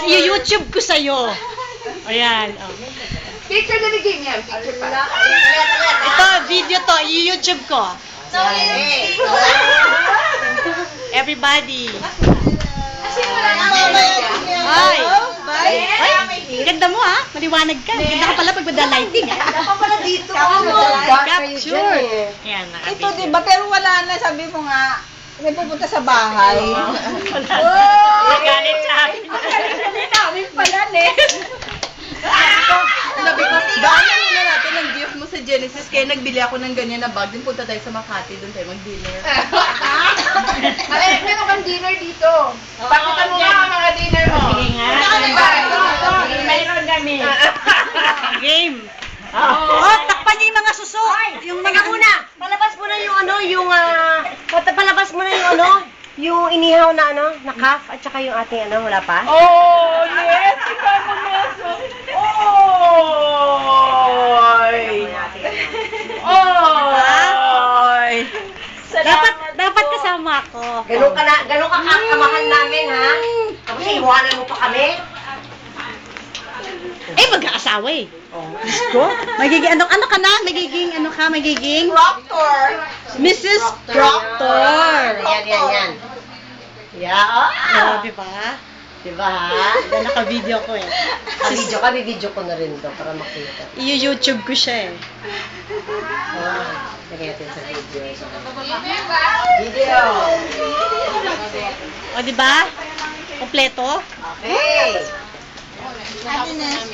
I-YouTube ko sa'yo. Ayan. Oh. Picture na ni Game yan. Picture pa. Ito, video to. I-YouTube ko. Everybody. Hi. Ay, ganda mo ha. Maliwanag ka. Ganda ka pala pag lighting ha. Dapat pala dito. Capture. Ayan, Ito, diba? Pero wala na. Sabi mo nga, may pupunta sa bahay. Galit sa akin. Namin pala, eh. Sabi ko, daanan muna natin ang gift mo sa Genesis. Kaya nagbili ako ng ganyan na bag. Din punta tayo sa Makati. Doon tayo mag-dinner. Ay, meron kang dinner dito. Pakita mo nga ang mga dinner mo. Sige nga. Mayroon kami. Game. Oh, takpan niyo yung mga suso. Yung mga Muna, palabas mo na yung ano, palabas mo na yung ano, yung inihaw na ano, na calf, at saka yung ating ano, wala pa? Oh, yes! Ikaw mo meso. Oy! Oy! dapat kasama ako. Ganun ka kamahal namin, ha? Tapos iwanan mo pa kami? Eh, mag-aasawa eh. Diyos ko. Magiging, ano ka na? Magiging Proctor! Mrs. Proctor. Yan. Yeah, Oh, diba? Diba, ha? Naka-video ko eh. Video ko na rin to para makita. I-YouTube ko siya eh. Lagyan natin sa video. O, diba? Kompleto? Okay. Happiness.